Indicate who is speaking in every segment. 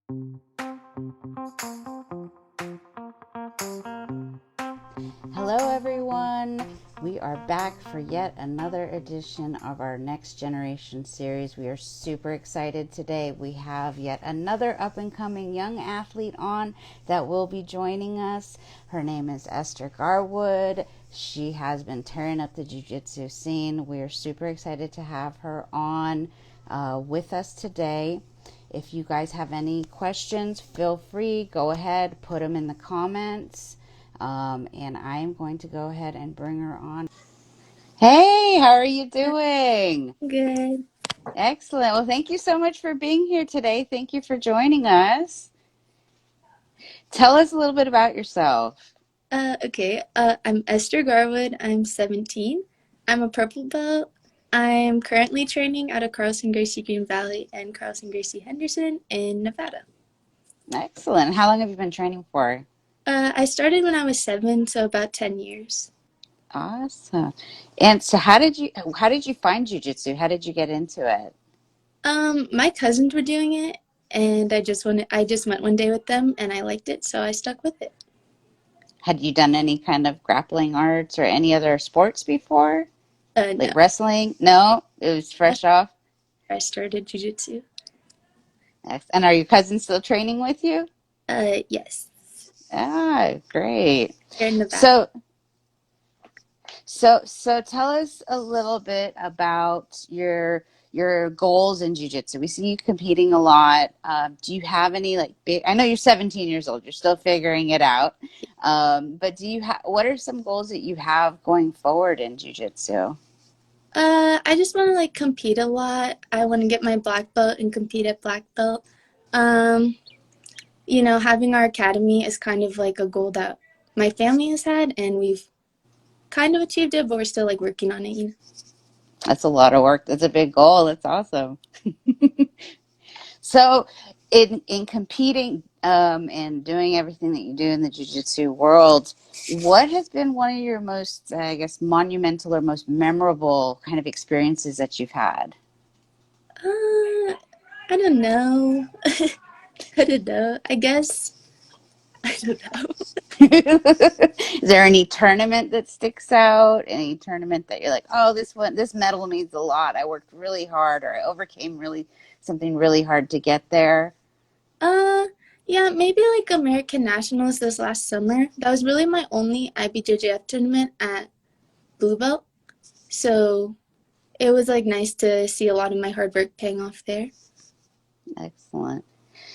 Speaker 1: Hello, everyone. We are back for yet another edition of our Next Generation series. We are super excited today. We have yet another up and coming young athlete on that will be joining us. Her name is Esther Garwood. She has been tearing up the jiu-jitsu scene. We are super excited to have her on with us today. If you guys have any questions, feel free, go ahead, put them in the comments. And I am going to go ahead and bring her on. Hey, how are you doing?
Speaker 2: Good.
Speaker 1: Excellent. Well, thank you so much for being here today. Thank you for joining us. Tell us a little bit about yourself.
Speaker 2: Okay. I'm Esther Garwood. I'm 17. I'm a purple belt. I'm currently training out of Carlson Gracie Green Valley and Carlson Gracie Henderson in Nevada.
Speaker 1: Excellent. How long have you been training for?
Speaker 2: I started when I was 7, so about 10 years.
Speaker 1: Awesome. And so how did you find jujitsu? How did you get into it?
Speaker 2: My cousins were doing it, and I just went one day with them, and I liked it, so I stuck with it.
Speaker 1: Had you done any kind of grappling arts or any other sports before?
Speaker 2: No,
Speaker 1: Like wrestling? No, it was
Speaker 2: that's
Speaker 1: fresh off.
Speaker 2: where I started jujitsu.
Speaker 1: And are your cousins still training with you?
Speaker 2: Yes,
Speaker 1: Ah, great.
Speaker 2: they're in Nevada.
Speaker 1: So, so tell us a little bit about your goals in jiu-jitsu. We see you competing a lot. Do you have any like big? I know you're 17 years old. You're still figuring it out. But do you have? What are some goals that you have going forward in jiu-jitsu?
Speaker 2: I just want to like compete a lot. I want to get my black belt and compete at black belt. Um, Having our academy is kind of like a goal that my family has had, and we've kind of achieved it, but we're still like working on it.
Speaker 1: That's a lot of work. That's a big goal. That's awesome. So, in competing and doing everything that you do in the jiu-jitsu world, what has been one of your most, I guess, monumental or most memorable kind of experiences that you've had?
Speaker 2: I don't know. I don't know. I guess I don't know.
Speaker 1: Is there any tournament that sticks out? Any tournament that you're like, oh, this medal means a lot. I worked really hard, or I overcame something really hard to get there.
Speaker 2: Uh, yeah, maybe like American Nationals this last summer. That was really my only IBJJF tournament at Blue Belt. So it was like nice to see a lot of my hard work paying off there.
Speaker 1: Excellent.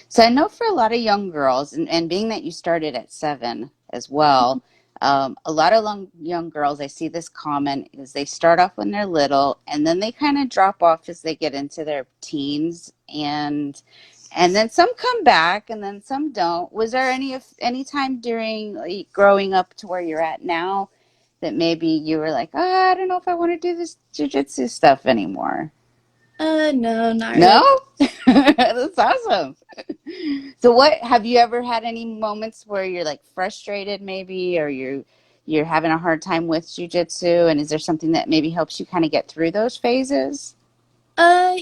Speaker 1: So I know for a lot of young girls, and being that you started at 7 as well, a lot of young girls, I see this common is they start off when they're little, and then they kind of drop off as they get into their teens, and then some come back, and then some don't. Was there any time during like, growing up to where you're at now that maybe you were like, oh, I don't know if I want to do this jujitsu stuff anymore?
Speaker 2: No, not really.
Speaker 1: No? That's awesome. So what have you ever had any moments where you're like frustrated maybe or you're having a hard time with jujitsu and is there something that maybe helps you kind of get through those phases?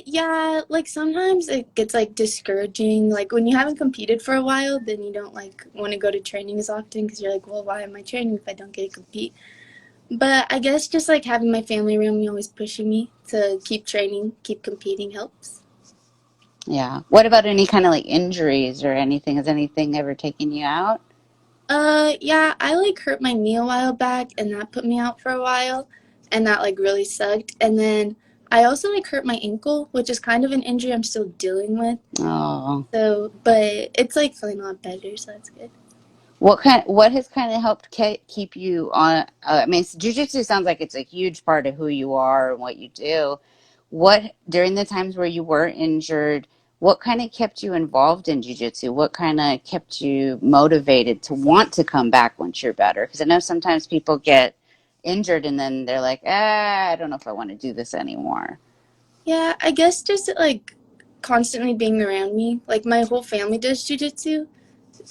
Speaker 2: Yeah, like sometimes it gets like discouraging. Like when you haven't competed for a while, then you don't like want to go to training as often because you're like, well, why am I training if I don't get to compete? But I guess just like having my family around me always pushing me to keep training, keep competing helps.
Speaker 1: Yeah. What about any kind of like injuries or anything? Has anything ever taken you out?
Speaker 2: Yeah, I like hurt my knee a while back and that put me out for a while and that like really sucked. And then I also like hurt my ankle, which is kind of an injury I'm still dealing with.
Speaker 1: Oh.
Speaker 2: So, but it's like feeling a lot better, so that's good.
Speaker 1: What has kind of helped keep you on I mean, jiu-jitsu sounds like it's a huge part of who you are and what you do. What during the times where you were injured, what kind of kept you involved in jiu-jitsu? What kind of kept you motivated to want to come back once you're better? Because I know sometimes people get injured and then they're like, I don't know if I want to do this anymore.
Speaker 2: Yeah, I guess just like constantly being around me. Like my whole family does jujitsu.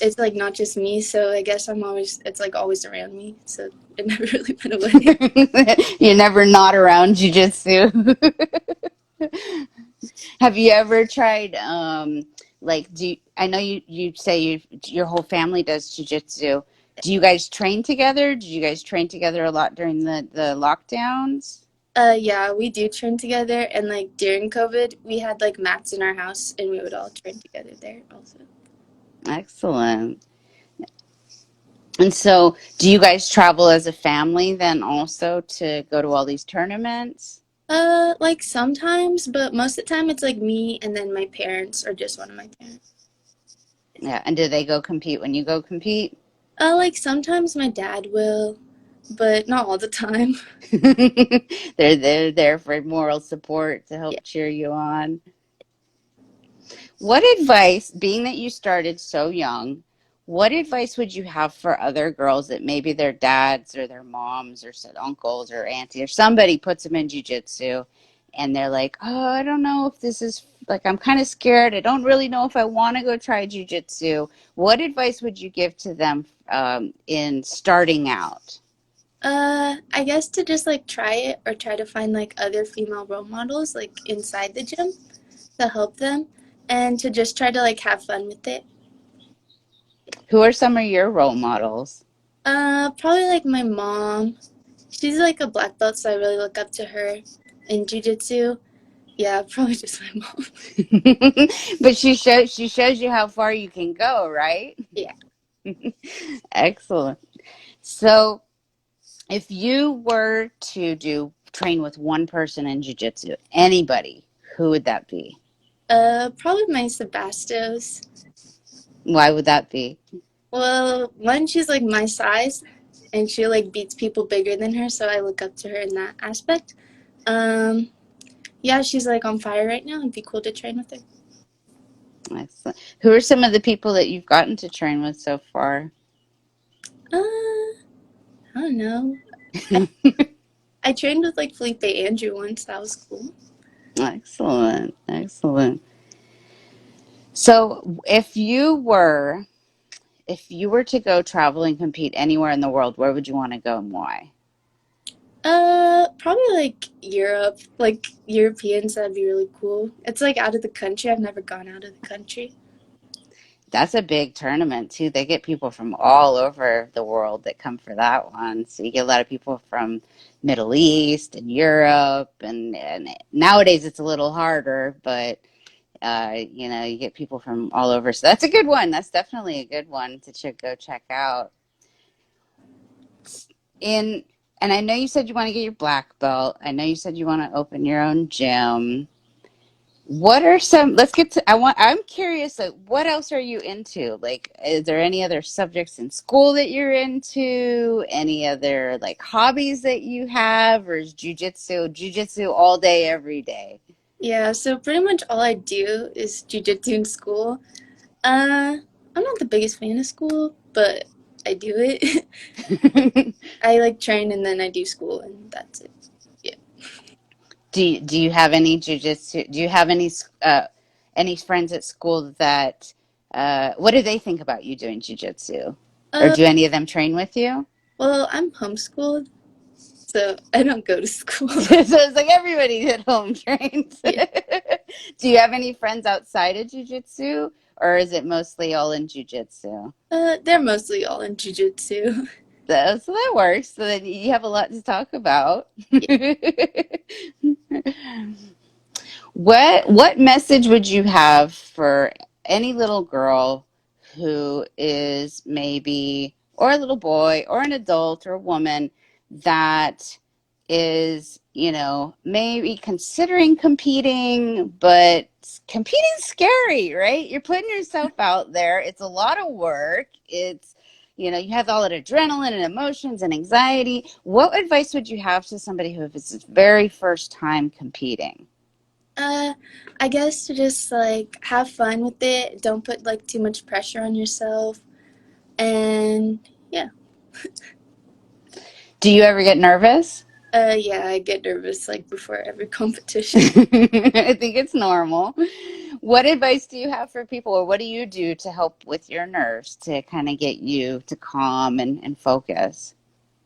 Speaker 2: It's like not just me, so I guess it's like always around me. So it never really went away.
Speaker 1: You're never not around jiu-jitsu. Have you ever tried Like, I know you say your whole family does jujitsu. Do you guys train together? Did you guys train together a lot during the lockdowns?
Speaker 2: Yeah, we do train together, and like during COVID, we had like mats in our house, and we would all train together there also.
Speaker 1: Excellent. And so, do you guys travel as a family then also to go to all these tournaments?
Speaker 2: Like sometimes, but most of the time it's like me and then my parents or just one of my parents.
Speaker 1: Yeah. And do they go compete when you go compete?
Speaker 2: Like sometimes my dad will, but not all the time.
Speaker 1: They're there for moral support to
Speaker 2: Yeah.
Speaker 1: help cheer you on. What advice, being that you started so young, what advice would you have for other girls that maybe their dads or their moms or said uncles or auntie or somebody puts them in jujitsu and they're like, oh, I don't know if this is like, I'm kind of scared. I don't really know if I want to go try jujitsu. What advice would you give to them in starting out?
Speaker 2: I guess to just like try it or try to find like other female role models like inside the gym to help them and to just try to like have fun with it.
Speaker 1: Who are some of your role models?
Speaker 2: Probably like my mom. She's like a black belt, so I really look up to her in jujitsu. Yeah, probably just my mom.
Speaker 1: But she shows you how far you can go, right?
Speaker 2: Yeah.
Speaker 1: Excellent. So, if you were to do train with one person in jiu-jitsu, anybody, who would that be?
Speaker 2: Probably my Sebastos.
Speaker 1: Why would that be?
Speaker 2: Well, one, she's like my size, and she like beats people bigger than her, so I look up to her in that aspect. Um, yeah, she's like on fire right now. It'd be cool to train with her.
Speaker 1: Excellent. Who are some of the people that you've gotten to train with so far?
Speaker 2: I don't know. I, I trained with like Felipe Andrew once. That was cool.
Speaker 1: Excellent. Excellent. So, if you were to go travel and compete anywhere in the world, where would you want to go and why?
Speaker 2: Probably like Europe, like Europeans. That'd be really cool. It's like out of the country. I've never gone out of the country.
Speaker 1: That's a big tournament too. They get people from all over the world that come for that one. So you get a lot of people from Middle East and Europe, and nowadays it's a little harder, but you get people from all over. So that's a good one. That's definitely a good one to go check out. In and I know you said you want to get your black belt. I know you said you want to open your own gym. What are some, let's get to, I'm curious, like, what else are you into? Like, is there any other subjects in school that you're into? Any other, like, hobbies that you have? Or is jujitsu all day, every day?
Speaker 2: Yeah, so pretty much all I do is jujitsu in school. I'm not the biggest fan of school, but I do it. I like train and then I do school and that's it. Yeah.
Speaker 1: Do you have any jujitsu? Do you have any friends at school that, what do they think about you doing jujitsu? Or
Speaker 2: Uh,
Speaker 1: do any of them train with you?
Speaker 2: well, I'm homeschooled, so I don't go to school.
Speaker 1: So it's like everybody at home trains.
Speaker 2: Yeah.
Speaker 1: Do you have any friends outside of jujitsu, or is it mostly all in jujitsu?
Speaker 2: They're mostly all in jujitsu.
Speaker 1: So that works. So then you have a lot to talk about.
Speaker 2: Yeah.
Speaker 1: What message would you have for any little girl who is maybe, or a little boy, or an adult, or a woman that is, maybe considering competing, but competing's scary, right? You're putting yourself out there. It's a lot of work. You have all that adrenaline and emotions and anxiety. What advice would you have to somebody who is his very first time competing?
Speaker 2: Uh, I guess to just like have fun with it. Don't put like too much pressure on yourself. And yeah.
Speaker 1: Do you ever get nervous?
Speaker 2: Yeah, I get nervous like before every competition.
Speaker 1: I think it's normal. What advice do you have for people, or what do you do to help with your nerves to kind of get you to calm and focus?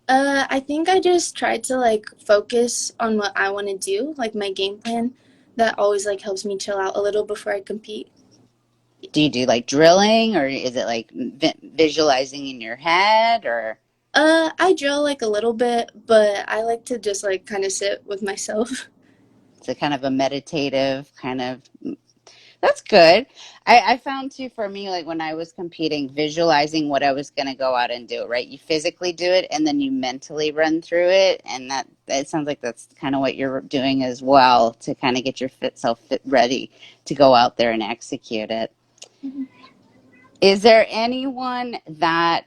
Speaker 2: I think I just try to like focus on what I want to do, like my game plan. That always like helps me chill out a little before I compete.
Speaker 1: Do you do like drilling, or is it like visualizing in your head, or
Speaker 2: I drill like a little bit, but I like to just like kind of sit with myself.
Speaker 1: is it kind of a meditative kind of? That's good. I found too for me, like when I was competing, visualizing what I was going to go out and do, right? You physically do it and then you mentally run through it. And that sounds like that's kind of what you're doing as well to kind of get your fit ready to go out there and execute it. Is there anyone that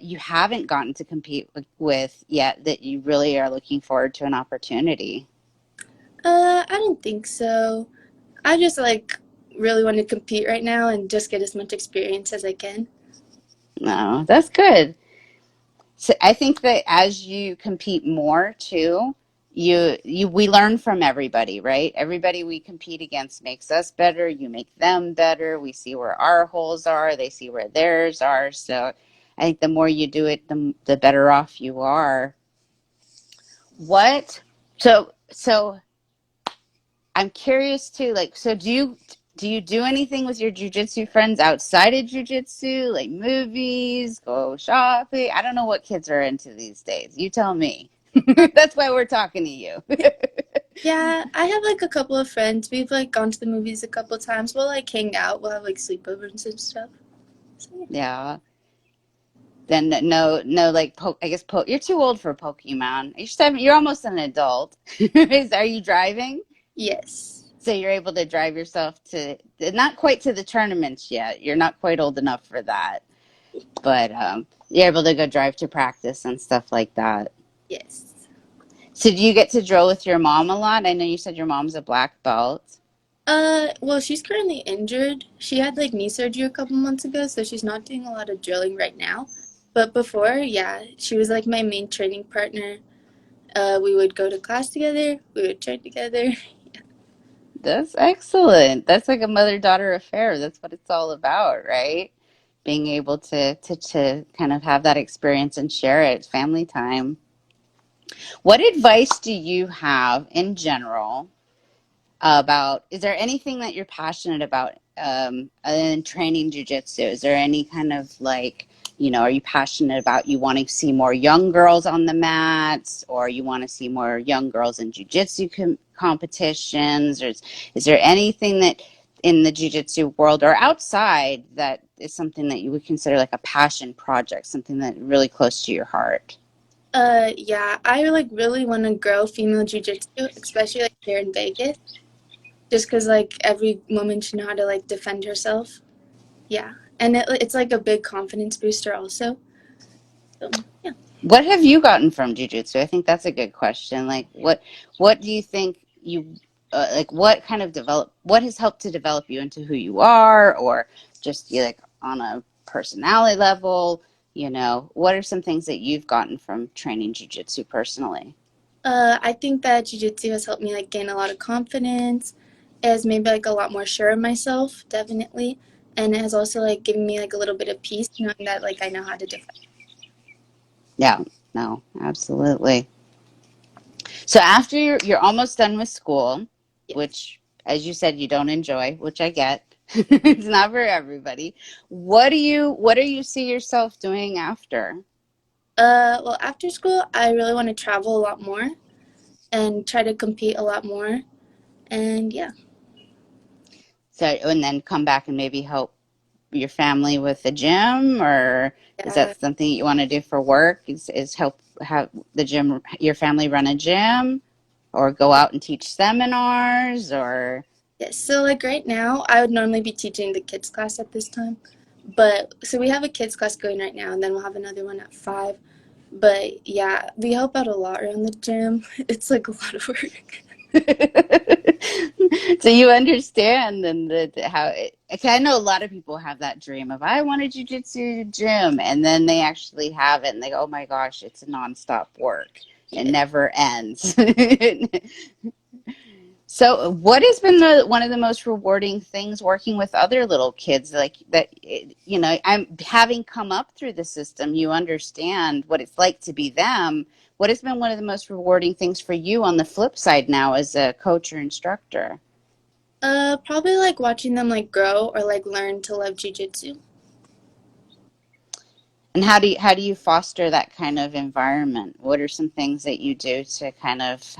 Speaker 1: you haven't gotten to compete with yet that you really are looking forward to an opportunity?
Speaker 2: I don't think so. I just like really want to compete right now and just get as much experience as I can.
Speaker 1: No, that's good. So I think that as you compete more too, we learn from everybody, right? Everybody we compete against makes us better. You make them better. We see where our holes are. They see where theirs are. So I think the more you do it, the better off you are. What? So I'm curious too, like, so do you do anything with your jujitsu friends outside of jujitsu, like movies, go shopping? I don't know what kids are into these days. You tell me.
Speaker 2: Uh,
Speaker 1: That's why we're talking to you.
Speaker 2: yeah, I have like a couple of friends. We've like gone to the movies a couple of times. We'll like hang out. We'll have like sleepovers and stuff. So, yeah.
Speaker 1: Yeah. Then no, like I guess you're too old for Pokemon. You're almost an adult. Are you driving?
Speaker 2: Yes.
Speaker 1: So you're able to drive yourself to not quite to the tournaments yet. You're not quite old enough for that. But you're able to go drive to practice and stuff like that.
Speaker 2: Yes.
Speaker 1: So do you get to drill with your mom a lot? I know you said your mom's a black belt.
Speaker 2: Well, she's currently injured. She had like knee surgery a couple months ago, so she's not doing a lot of drilling right now. But before, yeah, she was like my main training partner. We would go to class together. We would train together.
Speaker 1: That's excellent. That's like a mother-daughter affair. That's what it's all about, right? Being able to kind of have that experience and share it. It's family time. What advice do you have in general about, is there anything that you're passionate about other than training jujitsu? Is there any kind of like, are you passionate about you wanting to see more young girls on the mats, or you want to see more young girls in jujitsu competitions? Or is there anything that in the jujitsu world or outside that is something that you would consider like a passion project, something that really close to your heart?
Speaker 2: Yeah, I like really want to grow female jujitsu, especially like here in Vegas, just because like every woman should know how to like defend herself. Yeah, and it's like a big confidence booster also. So yeah.
Speaker 1: What have you gotten from jujitsu? I think that's a good question. Like, what do you think you like? What kind of what has helped to develop you into who you are, or just like on a personality level? What are some things that you've gotten from training jujitsu personally?
Speaker 2: I think that jiu-jitsu has helped me like gain a lot of confidence. It has made me like a lot more sure of myself, definitely. And it has also like given me like a little bit of peace knowing that like I know how to defend.
Speaker 1: Yeah, no, absolutely. So after you're almost done with school,
Speaker 2: Yes.
Speaker 1: which, as you said, you don't enjoy, which I get. It's not for everybody. What do you see yourself doing after?
Speaker 2: Well, after school, I really want to travel a lot more and try to compete a lot more. And yeah,
Speaker 1: So, and then come back and maybe help your family with the gym, or is
Speaker 2: yeah,
Speaker 1: that something you want to do for work? Is help have the gym, your family run a gym, or go out and teach seminars, or
Speaker 2: yeah. So like right now, I would normally be teaching the kids class at this time, but so we have a kids class going right now, and then we'll have another one at 5. But yeah, we help out a lot around the gym. It's like a lot of work.
Speaker 1: so you understand then how 'cause I know a lot of people have that dream of I want a jujitsu gym, and then they actually have it and they go, oh my gosh, it's a nonstop work. It
Speaker 2: Yeah.
Speaker 1: never ends. So, what has been one of the most rewarding things working with other little kids like that? I'm having come up through the system. You understand what it's like to be them. What has been one of the most rewarding things for you on the flip side now as a coach or instructor?
Speaker 2: Probably like watching them like grow or like learn to love jujitsu.
Speaker 1: And how do you foster that kind of environment? What are some things that you do to kind of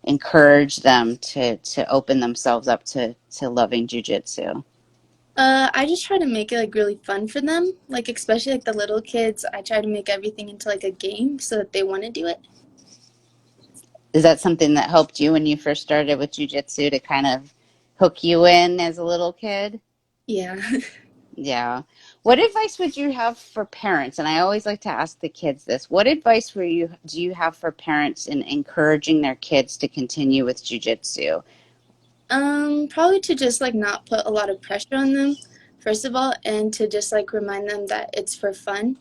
Speaker 1: encourage them to open themselves up to loving jujitsu?
Speaker 2: I just try to make it like really fun for them. Like especially like the little kids, I try to make everything into like a game so that they want to do it.
Speaker 1: Is that something that helped you when you first started with jujitsu to kind of hook you in as a little kid?
Speaker 2: Yeah.
Speaker 1: Yeah. What advice would you have for parents? And I always like to ask the kids this. What advice do you have for parents in encouraging their kids to continue with jujitsu?
Speaker 2: Probably to just like not put a lot of pressure on them, first of all, and to just like remind them that it's for fun.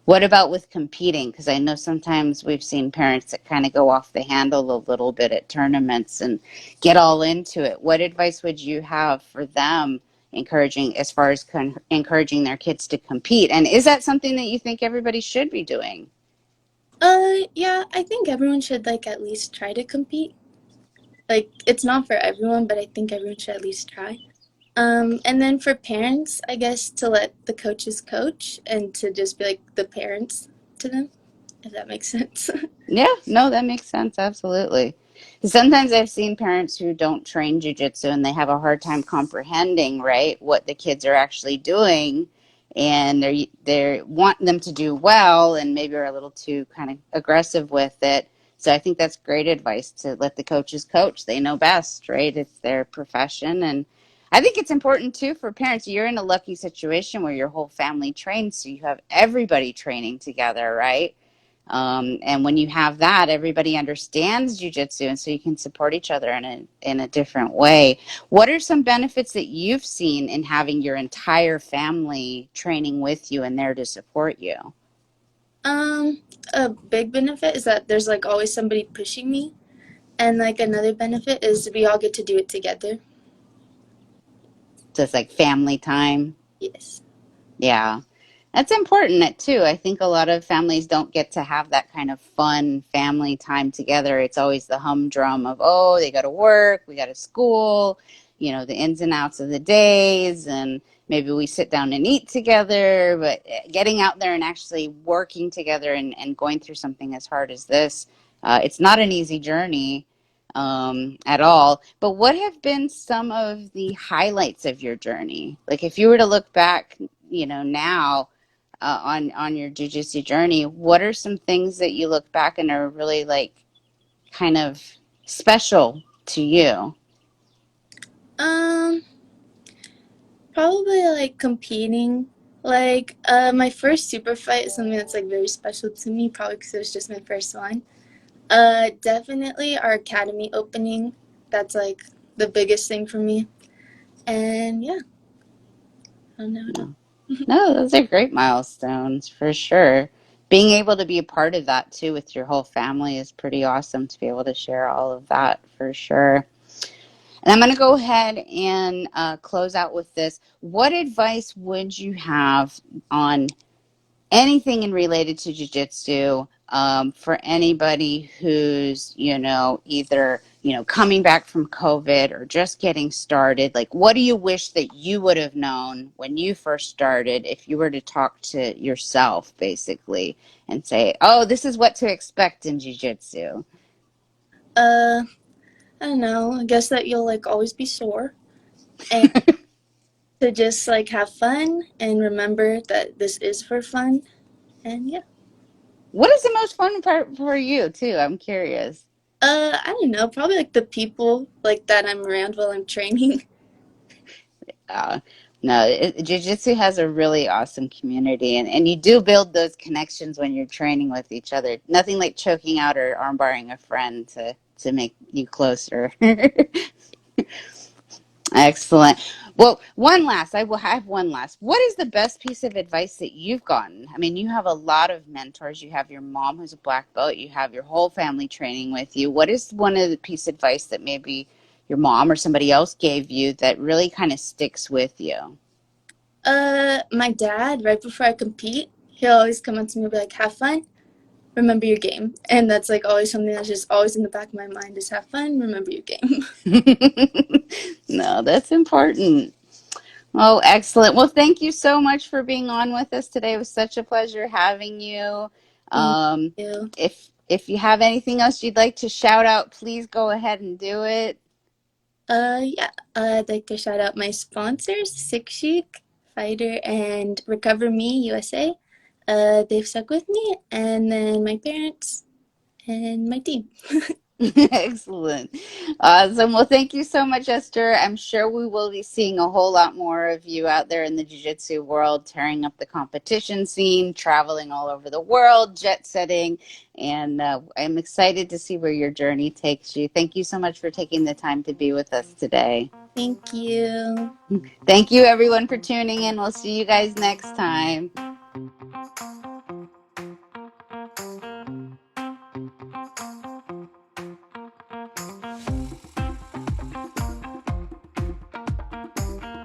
Speaker 1: What about with competing? Because I know sometimes we've seen parents that kind of go off the handle a little bit at tournaments and get all into it. What advice would you have for them encouraging as far as encouraging their kids to compete? And is that something that you think everybody should be doing?
Speaker 2: Yeah, I think everyone should like at least try to compete. Like it's not for everyone, but I think everyone should at least try. And then for parents, I guess to let the coaches coach and to just be like the parents to them, if that makes sense.
Speaker 1: Yeah, no, that makes sense. Absolutely. Sometimes I've seen parents who don't train jujitsu and they have a hard time comprehending, right, what the kids are actually doing, and they want them to do well, and maybe are a little too kind of aggressive with it. So I think that's great advice to let the coaches coach. They know best, right? It's their profession, and I think it's important too for parents. You're in a lucky situation where your whole family trains, so you have everybody training together, right? And when you have that, everybody understands jujitsu, and so you can support each other in a different way. What are some benefits that you've seen in having your entire family training with you and there to support you?
Speaker 2: Um, a big benefit is that there's like always somebody pushing me, and like another benefit is we all get to do it together.
Speaker 1: So it's like family time.
Speaker 2: Yes.
Speaker 1: Yeah. That's important too. I think a lot of families don't get to have that kind of fun family time together. It's always the humdrum of, oh, they go to work, we go to school, the ins and outs of the days, and maybe we sit down and eat together. But getting out there and actually working together and going through something as hard as this, it's not an easy journey at all. But what have been some of the highlights of your journey? Like if you were to look back, now on your jujitsu journey, what are some things that you look back and are really like kind of special to you?
Speaker 2: Um, Probably like competing. Like my first super fight is something that's like very special to me, probably because it was just my first one. Definitely our academy opening. That's like the biggest thing for me. And yeah, I don't know what else.
Speaker 1: No, no, those are great milestones for sure. Being able to be a part of that too with your whole family is pretty awesome to be able to share all of that for sure. And I'm going to go ahead and close out with this. What advice would you have on anything in related to jujitsu for anybody who's either coming back from COVID or just getting started? Like, what do you wish that you would have known when you first started if you were to talk to yourself, basically, and say, "Oh, this is what to expect in jujitsu."
Speaker 2: Uh, I don't know. I guess that you'll like always be sore and to just like have fun and remember that this is for fun. And yeah.
Speaker 1: What is the most fun part for you, too? I'm curious.
Speaker 2: I don't know. Probably like the people like that I'm around while I'm training.
Speaker 1: Uh, no, jiu-jitsu has a really awesome community, and you do build those connections when you're training with each other. Nothing like choking out or armbarring a friend to make you closer. Excellent. Well, I will have one last. What is the best piece of advice that you've gotten? I mean, you have a lot of mentors. You have your mom who's a black belt. You have your whole family training with you. What is one of the piece of advice that maybe your mom or somebody else gave you that really kind of sticks with you?
Speaker 2: My dad, right before I compete, he'll always come up to me and be like, have fun. remember your game. And that's like always something that's just always in the back of my mind is have fun, remember your game.
Speaker 1: No, that's important. Oh, excellent. Well, thank you so much for being on with us today. It was such a pleasure having you.
Speaker 2: Thank
Speaker 1: Um,
Speaker 2: you.
Speaker 1: if you have anything else you'd like to shout out, please go ahead and do it.
Speaker 2: Yeah, I'd like to shout out my sponsors, Sick Chic, Fighter, and Recover Me USA. They've stuck with me, and then my parents and my team.
Speaker 1: Excellent. Awesome. Well, thank you so much, Esther. I'm sure we will be seeing a whole lot more of you out there in the jiu-jitsu world, tearing up the competition scene, traveling all over the world, jet setting, and I'm excited to see where your journey takes you. Thank you so much for taking the time to be with us today.
Speaker 2: Thank you.
Speaker 1: Thank you, everyone, for tuning in. We'll see you guys next time.